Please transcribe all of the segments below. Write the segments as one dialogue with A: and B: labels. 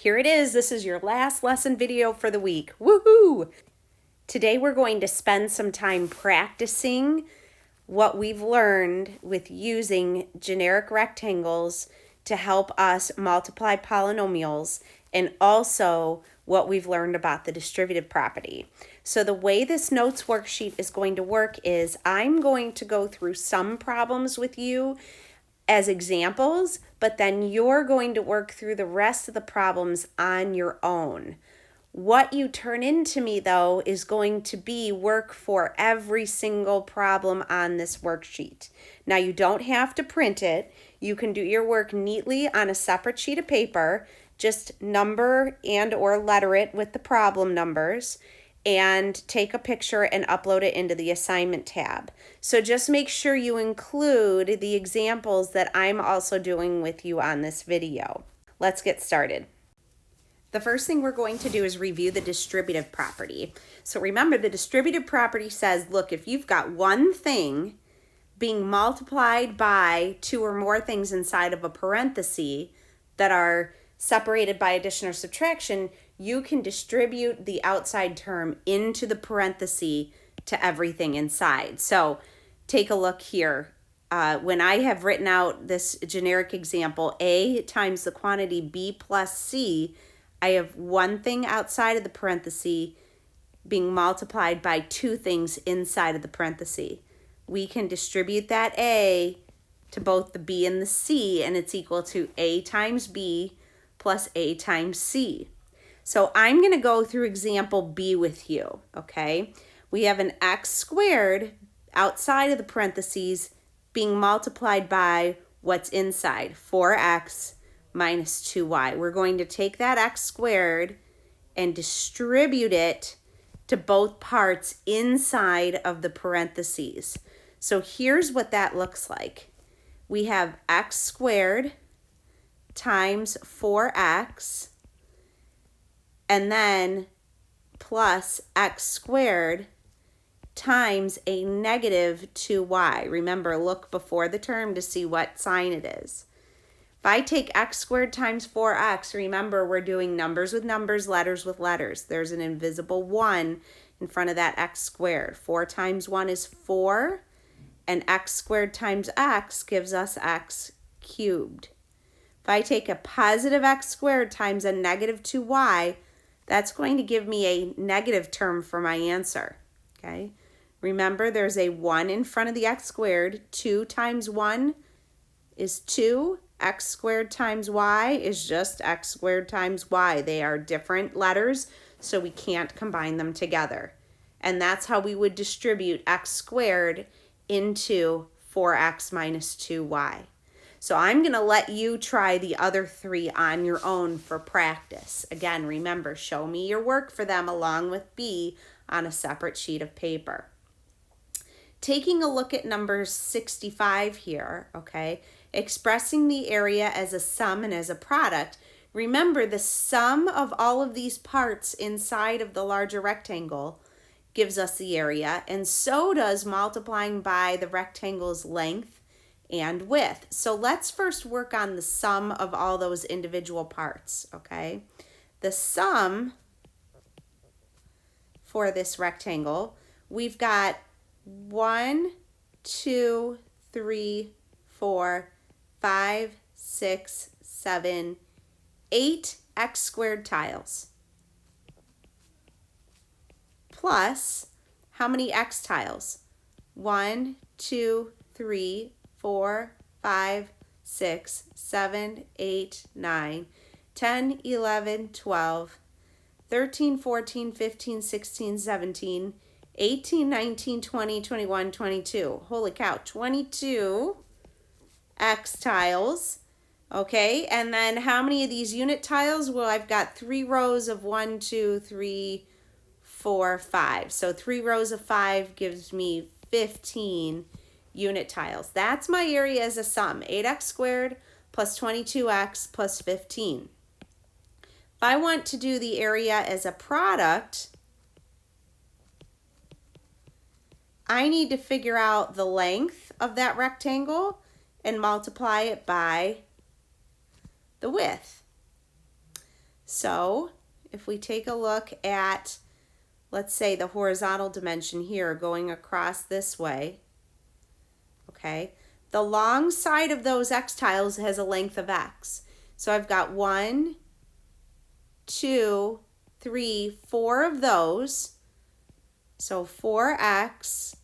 A: here it is. This is your last lesson video for the week. Woohoo! Today we're going to spend some time practicing what we've learned with using generic rectangles to help us multiply polynomials, and also what we've learned about the distributive property. So the way this notes worksheet is going to work is I'm going to go through some problems with you as examples, but then you're going to work through the rest of the problems on your own. What you turn into me, though, is going to be work for every single problem on this worksheet. Now, you don't have to print it. You can do your work neatly on a separate sheet of paper. Just number and or letter it with the problem numbers and take a picture and upload it into the assignment tab. So just make sure you include the examples that I'm also doing with you on this video. Let's get started. The first thing we're going to do is review the distributive property. So remember, the distributive property says, look, if you've got one thing being multiplied by two or more things inside of a parenthesis that are separated by addition or subtraction, you can distribute the outside term into the parenthesis to everything inside. So take a look here. When I have written out this generic example, A times the quantity B plus C, I have one thing outside of the parenthesis being multiplied by two things inside of the parenthesis. We can distribute that A to both the B and the C, and it's equal to A times B plus A times C. So I'm going to go through example B with you, okay? We have an x squared outside of the parentheses being multiplied by what's inside, 4x minus 2y. We're going to take that x squared and distribute it to both parts inside of the parentheses. So here's what that looks like. We have x squared times 4x, and then plus x squared times a negative 2y. Remember, look before the term to see what sign it is. If I take x squared times 4x, remember we're doing numbers with numbers, letters with letters. There's an invisible 1 in front of that x squared. 4 times 1 is 4, and x squared times x gives us x cubed. If I take a positive x squared times a negative 2y, that's going to give me a negative term for my answer, okay? Remember, there's a 1 in front of the x squared. 2 times 1 is 2. X squared times y is just x squared times y. They are different letters, so we can't combine them together. And that's how we would distribute x squared into 4x minus 2y. So I'm going to let you try the other three on your own for practice. Again, remember, show me your work for them along with B on a separate sheet of paper. Taking a look at number 65 here, okay, expressing the area as a sum and as a product. Remember, the sum of all of these parts inside of the larger rectangle gives us the area, and so does multiplying by the rectangle's length and width. So let's first work on the sum of all those individual parts, okay? The sum for this rectangle, we've got 1, 2, 3, 4, 5, 6, 7, 8 x squared tiles. Plus, how many x tiles? 1, 2, 3, 4, 5, 6, 7, 8, 9, 10, 11, 12, 13, 14, 15, 16, 17, 18, 19, 20, 21, 22. Holy cow, 22 x tiles. Okay, and then how many of these unit tiles? Well, I've got 3 rows of 1, 2, 3, 4, 5. So 3 rows of 5 gives me 15 unit tiles. That's my area as a sum, 8x squared plus 22x plus 15. If I want to do the area as a product, I need to figure out the length of that rectangle and multiply it by the width. So if we take a look at, let's say, the horizontal dimension here going across this way, okay, the long side of those x tiles has a length of x. So I've got 1, 2, 3, 4 of those. So 4x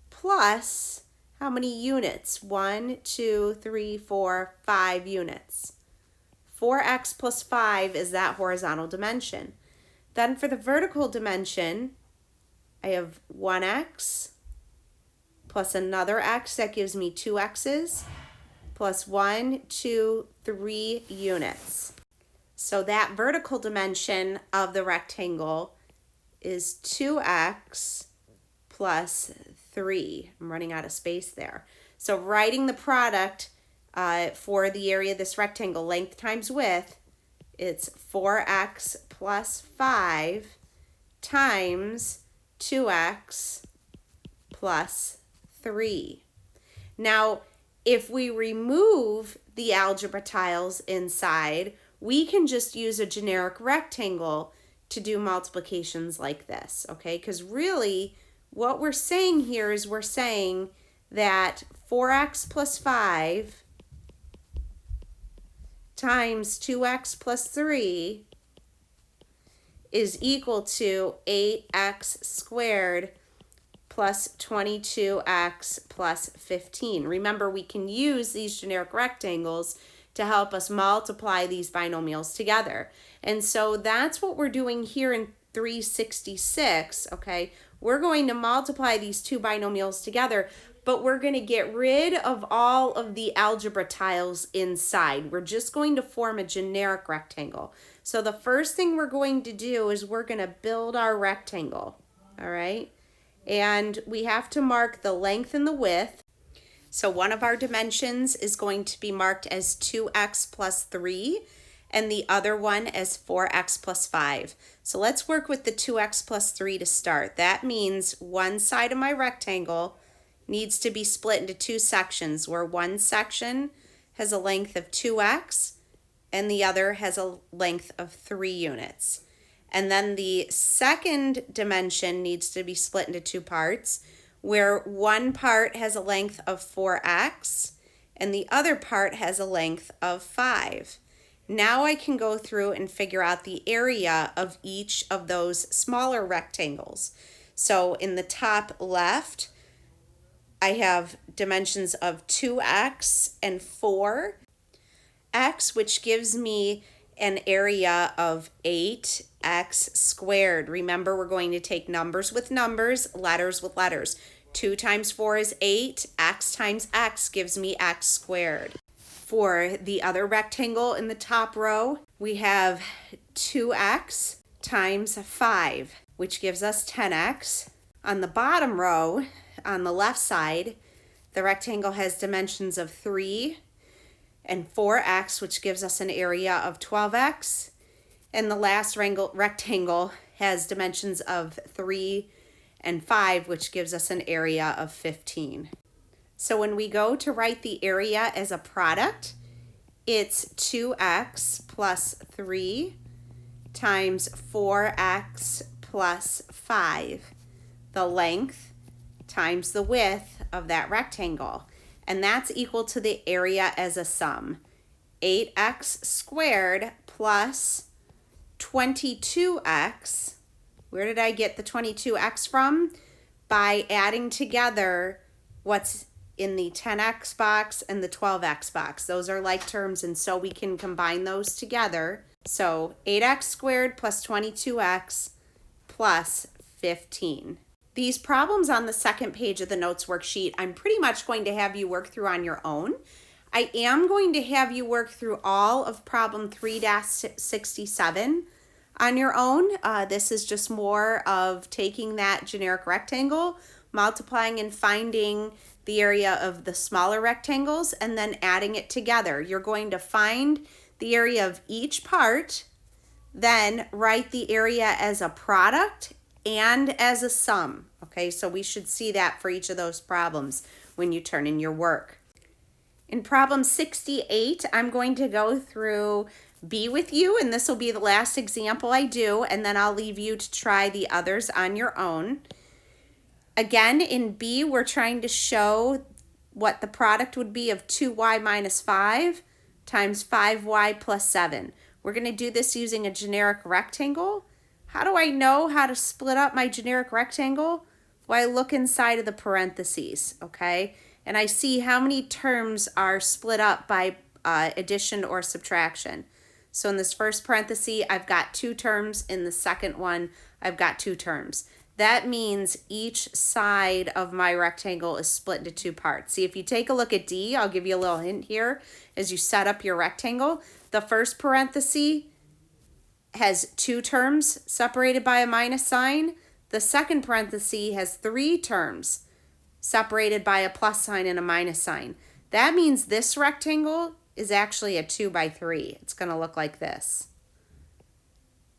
A: plus how many units? 1, 2, 3, 4, 5 units. 4x plus 5 is that horizontal dimension. Then for the vertical dimension, I have 1x plus another x, that gives me 2 x's, plus 1, 2, 3 units. So that vertical dimension of the rectangle is 2x plus 3. I'm running out of space there. So writing the product for the area of this rectangle, length times width, it's 4x plus 5 times 2x plus 3. Now, if we remove the algebra tiles inside, we can just use a generic rectangle to do multiplications like this, okay? Because really, what we're saying here is we're saying that 4x plus 5 times 2x plus 3 is equal to 8x squared plus 22x plus 15. Remember, we can use these generic rectangles to help us multiply these binomials together. And so that's what we're doing here in 366, okay? We're going to multiply these two binomials together, but we're going to get rid of all of the algebra tiles inside. We're just going to form a generic rectangle. So the first thing we're going to do is we're going to build our rectangle, all right? And we have to mark the length and the width. So one of our dimensions is going to be marked as 2x plus 3, and the other one as 4x plus 5. So let's work with the 2x plus 3 to start. That means one side of my rectangle needs to be split into two sections, where one section has a length of 2x and the other has a length of 3 units. And then the second dimension needs to be split into two parts, where one part has a length of 4x and the other part has a length of 5. Now I can go through and figure out the area of each of those smaller rectangles. So in the top left, I have dimensions of 2x and 4x, which gives me an area of 8x squared. Remember, we're going to take numbers with numbers, letters with letters. 2 times 4 is 8. X times x gives me x squared. For the other rectangle in the top row, we have 2x times 5, which gives us 10x. On the bottom row, on the left side, the rectangle has dimensions of 3 and 4x, which gives us an area of 12x. And the last rectangle has dimensions of 3 and 5, which gives us an area of 15. So when we go to write the area as a product, it's 2x plus 3 times 4x plus 5, the length times the width of that rectangle. And that's equal to the area as a sum. 8x squared plus 22x. Where did I get the 22x from? By adding together what's in the 10x box and the 12x box. Those are like terms, and so we can combine those together. So 8x squared plus 22x plus 15. These problems on the second page of the notes worksheet, I'm pretty much going to have you work through on your own. I am going to have you work through all of problem 3-67 on your own. This is just more of taking that generic rectangle, multiplying and finding the area of the smaller rectangles, and then adding it together. You're going to find the area of each part, then write the area as a product and as a sum. Okay, so we should see that for each of those problems when you turn in your work. In problem 68, I'm going to go through be with you, and this will be the last example I do, and then I'll leave you to try the others on your own. Again, in B, we're trying to show what the product would be of 2y minus 5 times 5y plus 7. We're going to do this using a generic rectangle. How do I know how to split up my generic rectangle? Well, I look inside of the parentheses, okay? And I see how many terms are split up by addition or subtraction. So in this first parenthesis, I've got 2 terms. In the second one, I've got 2 terms. That means each side of my rectangle is split into 2 parts. See, if you take a look at D, I'll give you a little hint here as you set up your rectangle. The first parenthesis has 2 terms separated by a minus sign. The second parenthesis has 3 terms separated by a plus sign and a minus sign. That means this rectangle is actually a 2 by 3. It's going to look like this.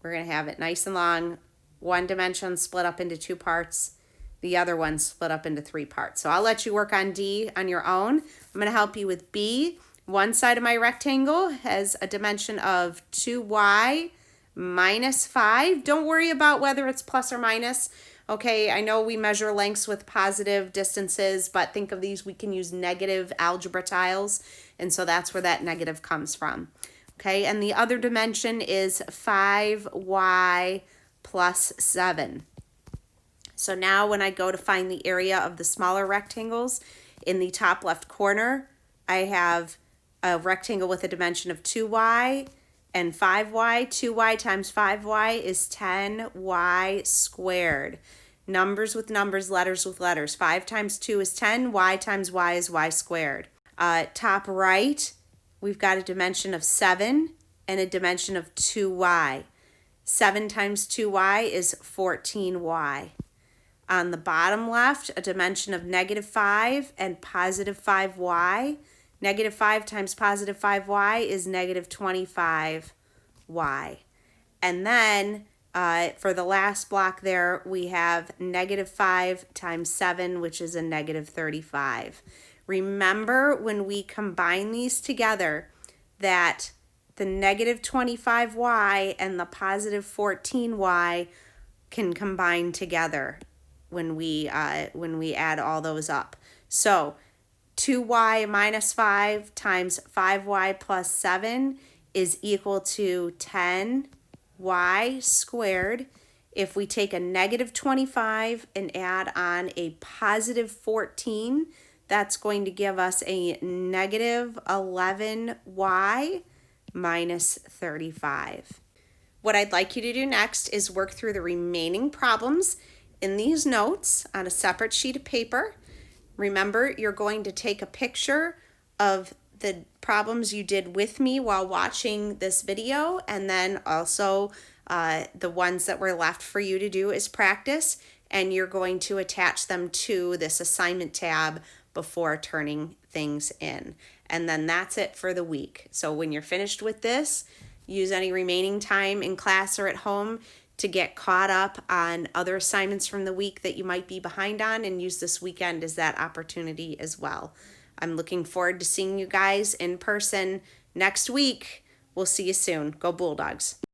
A: We're going to have it nice and long. One dimension split up into 2 parts. The other one split up into 3 parts. So I'll let you work on D on your own. I'm going to help you with B. One side of my rectangle has a dimension of 2y minus 5. Don't worry about whether it's plus or minus. Okay, I know we measure lengths with positive distances, but think of these, we can use negative algebra tiles, and so that's where that negative comes from. Okay, and the other dimension is 5y plus 7. So now when I go to find the area of the smaller rectangles, in the top left corner, I have a rectangle with a dimension of 2y and 5y. 2y times 5y is 10y squared. Numbers with numbers, letters with letters. 5 times 2 is 10. Y times y is y squared. Top right, we've got a dimension of 7 and a dimension of 2y. 7 times 2y is 14y. On the bottom left, a dimension of negative 5 and positive 5y. Negative 5 times positive 5y is negative 25y. And then for the last block there, we have negative 5 times 7, which is a negative 35. Remember, when we combine these together, that the negative 25y and the positive 14y can combine together when we add all those up. So 2y minus 5 times 5y plus 7 is equal to 10y squared. If we take a negative 25 and add on a positive 14, that's going to give us a negative 11y minus 35. What I'd like you to do next is work through the remaining problems in these notes on a separate sheet of paper. Remember, you're going to take a picture of the problems you did with me while watching this video, and then also the ones that were left for you to do as practice, and you're going to attach them to this assignment tab before turning things in. And then that's it for the week. So when you're finished with this, use any remaining time in class or at home to get caught up on other assignments from the week that you might be behind on, and use this weekend as that opportunity as well. I'm looking forward to seeing you guys in person next week. We'll see you soon. Go Bulldogs.